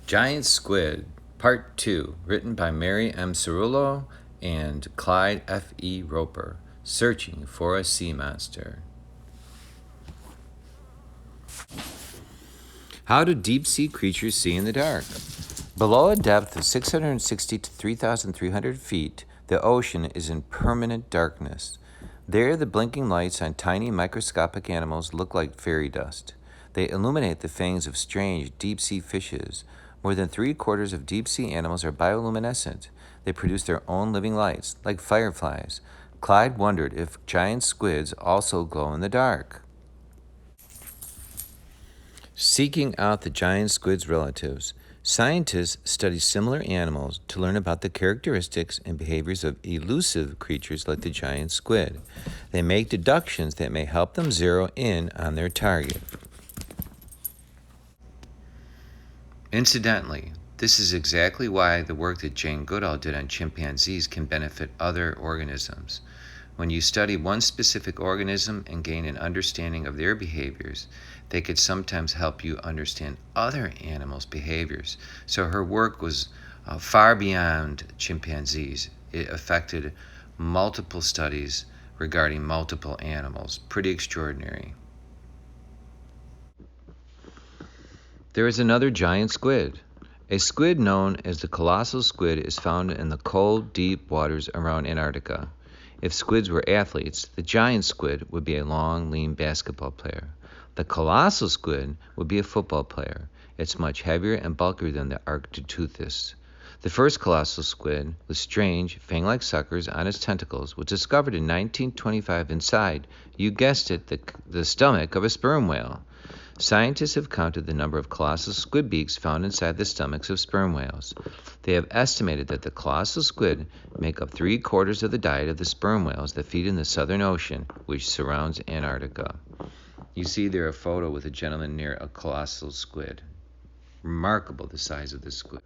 Giant Squid, Part 2, written by Mary M. Cerullo and Clyde F. E. Roper, Searching for a Sea Monster. How do deep-sea creatures see in the dark? Below a depth of 660 to 3,300 feet, the ocean is in permanent darkness. There, the blinking lights on tiny microscopic animals look like fairy dust. They illuminate the fangs of strange deep-sea fishes. More than 3/4 of deep-sea animals are bioluminescent. They produce their own living lights, like fireflies. Clyde wondered if giant squids also glow in the dark. Seeking out the giant squid's relatives, scientists study similar animals to learn about the characteristics and behaviors of elusive creatures like the giant squid. They make deductions that may help them zero in on their target. Incidentally, this is exactly why the work that Jane Goodall did on chimpanzees can benefit other organisms. When you study one specific organism and gain an understanding of their behaviors, they could sometimes help you understand other animals' behaviors. So her work was far beyond chimpanzees. It affected multiple studies regarding multiple animals. Pretty extraordinary. There is another giant squid. A squid known as the colossal squid is found in the cold, deep waters around Antarctica. If squids were athletes, the giant squid would be a long, lean basketball player. The colossal squid would be a football player. It's much heavier and bulkier than the Arctiteuthis. The first colossal squid, with strange, fang-like suckers on its tentacles, was discovered in 1925 inside, you guessed it, the stomach of a sperm whale. Scientists have counted the number of colossal squid beaks found inside the stomachs of sperm whales. They have estimated that the colossal squid make up 3/4 of the diet of the sperm whales that feed in the Southern Ocean, which surrounds Antarctica. You see there a photo with a gentleman near a colossal squid. Remarkable, the size of this squid.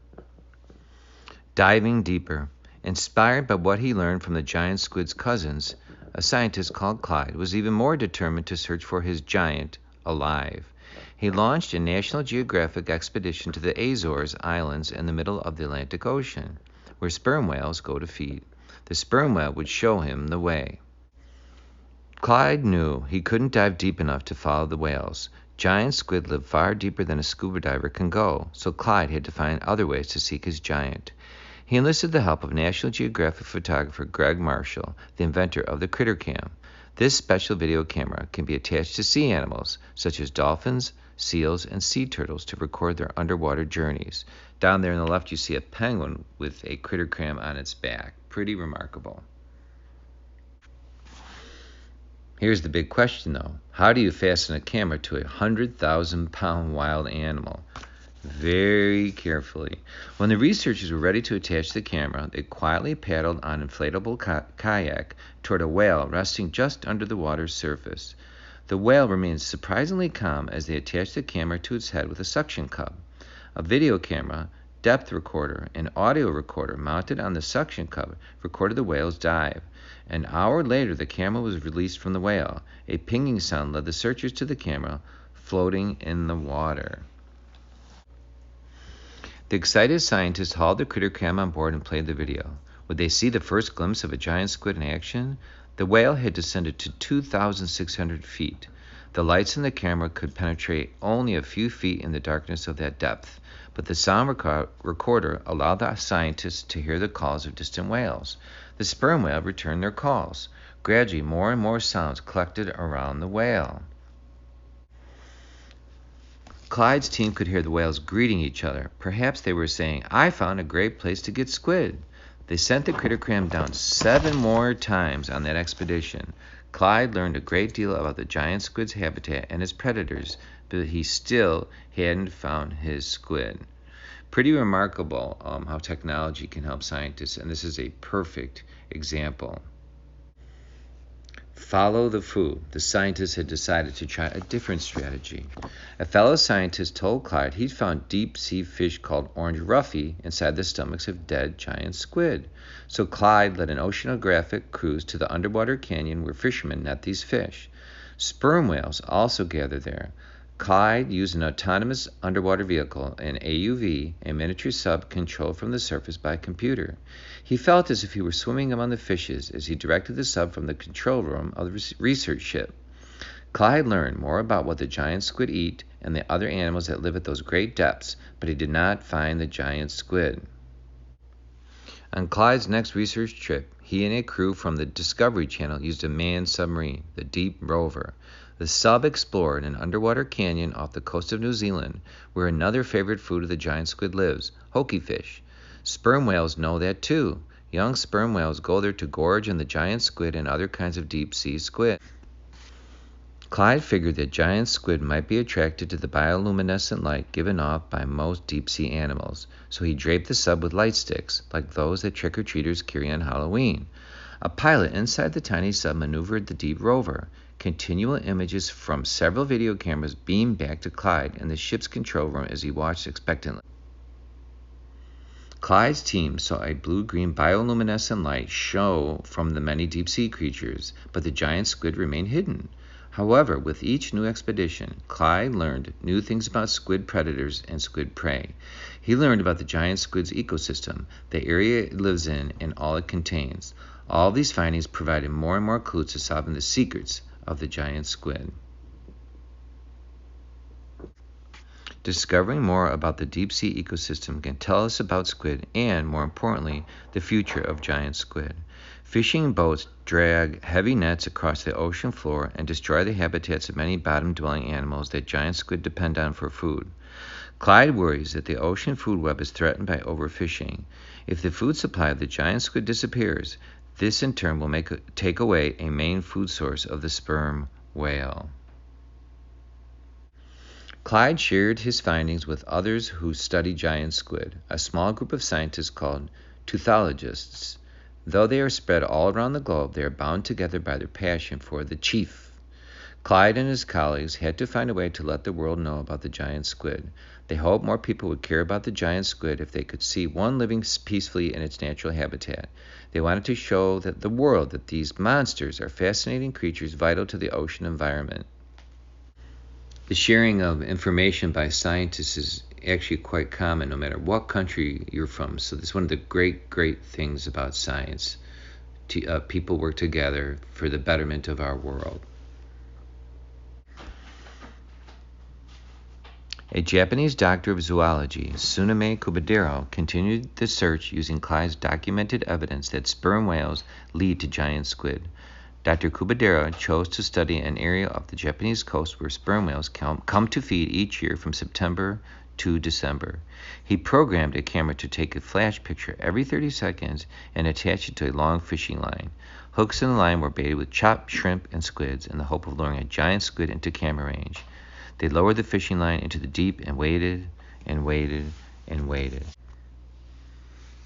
Diving deeper. Inspired by what he learned from the giant squid's cousins, a scientist called Clyde was even more determined to search for his giant alive. He launched a National Geographic expedition to the Azores Islands in the middle of the Atlantic Ocean, where sperm whales go to feed. The sperm whale would show him the way. Clyde knew he couldn't dive deep enough to follow the whales. Giant squid live far deeper than a scuba diver can go, so Clyde had to find other ways to seek his giant. He enlisted the help of National Geographic photographer Greg Marshall, the inventor of the Critter Cam. This special video camera can be attached to sea animals, such as dolphins, seals, and sea turtles to record their underwater journeys. Down there on the left, you see a penguin with a critter cam on its back. Pretty remarkable. Here's the big question, though. How do you fasten a camera to a 100,000-pound wild animal? Very carefully. When the researchers were ready to attach the camera, they quietly paddled on an inflatable kayak toward a whale resting just under the water's surface. The whale remained surprisingly calm as they attached the camera to its head with a suction cup. A video camera, depth recorder, and audio recorder mounted on the suction cup recorded the whale's dive. An hour later, the camera was released from the whale. A pinging sound led the searchers to the camera floating in the water. The excited scientists hauled the critter cam on board and played the video. Would they see the first glimpse of a giant squid in action? The whale had descended to 2,600 feet. The lights in the camera could penetrate only a few feet in the darkness of that depth, but the sound recorder allowed the scientists to hear the calls of distant whales. The sperm whale returned their calls. Gradually, more and more sounds collected around the whale. Clyde's team could hear the whales greeting each other. Perhaps they were saying, "I found a great place to get squid." They sent the critter cam down 7 more times on that expedition. Clyde learned a great deal about the giant squid's habitat and its predators, but he still hadn't found his squid. Pretty remarkable how technology can help scientists, and this is a perfect example. Follow the food. The scientists had decided to try a different strategy. A fellow scientist told Clyde he'd found deep-sea fish called orange roughy inside the stomachs of dead giant squid. So Clyde led an oceanographic cruise to the underwater canyon where fishermen net these fish. Sperm whales also gather there. Clyde used an autonomous underwater vehicle, an AUV, a miniature sub controlled from the surface by a computer. He felt as if he were swimming among the fishes as he directed the sub from the control room of the research ship. Clyde learned more about what the giant squid eat and the other animals that live at those great depths, but he did not find the giant squid. On Clyde's next research trip, he and a crew from the Discovery Channel used a manned submarine, the Deep Rover. The sub explored an underwater canyon off the coast of New Zealand, where another favorite food of the giant squid lives, hoki fish. Sperm whales know that too. Young sperm whales go there to gorge on the giant squid and other kinds of deep-sea squid. Clyde figured that giant squid might be attracted to the bioluminescent light given off by most deep-sea animals, so he draped the sub with light sticks, like those that trick-or-treaters carry on Halloween. A pilot inside the tiny sub maneuvered the Deep Rover. Continual images from several video cameras beamed back to Clyde in the ship's control room as he watched expectantly. Clyde's team saw a blue-green bioluminescent light show from the many deep-sea creatures, but the giant squid remained hidden. However, with each new expedition, Clyde learned new things about squid predators and squid prey. He learned about the giant squid's ecosystem, the area it lives in, and all it contains. All these findings provided more and more clues to solving the secrets of the giant squid. Discovering more about the deep-sea ecosystem can tell us about squid and, more importantly, the future of giant squid. Fishing boats drag heavy nets across the ocean floor and destroy the habitats of many bottom-dwelling animals that giant squid depend on for food. Clyde worries that the ocean food web is threatened by overfishing. If the food supply of the giant squid disappears, this in turn will take away a main food source of the sperm whale. Clyde shared his findings with others who study giant squid, a small group of scientists called teuthologists. Though they are spread all around the globe, they are bound together by their passion for the chief. Clyde and his colleagues had to find a way to let the world know about the giant squid. They hoped more people would care about the giant squid if they could see one living peacefully in its natural habitat. They wanted to show the world that these monsters are fascinating creatures vital to the ocean environment. The sharing of information by scientists is actually quite common no matter what country you're from. So this is one of the great things about science. People work together for the betterment of our world. A Japanese doctor of zoology, Tsunami Kubadero, continued the search using Clyde's documented evidence that sperm whales lead to giant squid. Dr. Kubadera chose to study an area off the Japanese coast where sperm whales come to feed each year from September to December. He programmed a camera to take a flash picture every 30 seconds and attach it to a long fishing line. Hooks in the line were baited with chopped shrimp and squids in the hope of luring a giant squid into camera range. They lowered the fishing line into the deep and waited and waited and waited.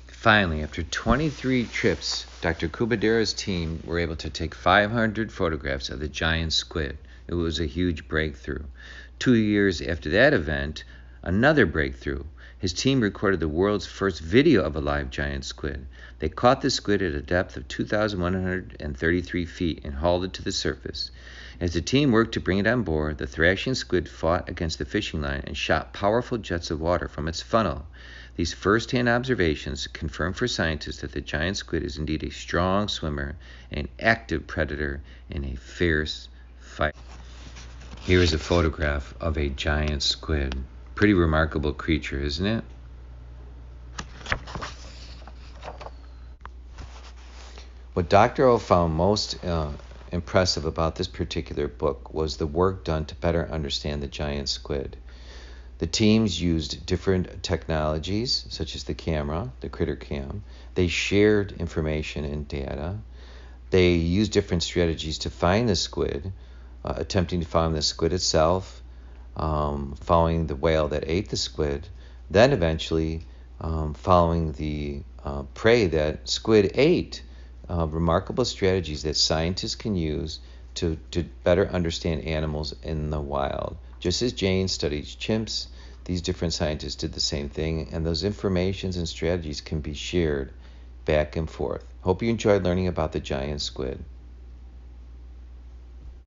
Finally, after 23 trips, Dr. Kubadera's team were able to take 500 photographs of the giant squid. It was a huge breakthrough. 2 years after that event, another breakthrough. His team recorded the world's first video of a live giant squid. They caught the squid at a depth of 2,133 feet and hauled it to the surface. As the team worked to bring it on board, the thrashing squid fought against the fishing line and shot powerful jets of water from its funnel. These first-hand observations confirm for scientists that the giant squid is indeed a strong swimmer, an active predator, and a fierce fighter. Here is a photograph of a giant squid. Pretty remarkable creature, isn't it? What Dr. O found most impressive about this particular book was the work done to better understand the giant squid. The teams used different technologies, such as the camera, the critter cam. They shared information and data. They used different strategies to find the squid, attempting to find the squid itself, following the whale that ate the squid, then eventually following the prey that squid ate. Remarkable strategies that scientists can use to better understand animals in the wild. Just as Jane studied chimps, these different scientists did the same thing, and those informations and strategies can be shared back and forth. Hope you enjoyed learning about the giant squid.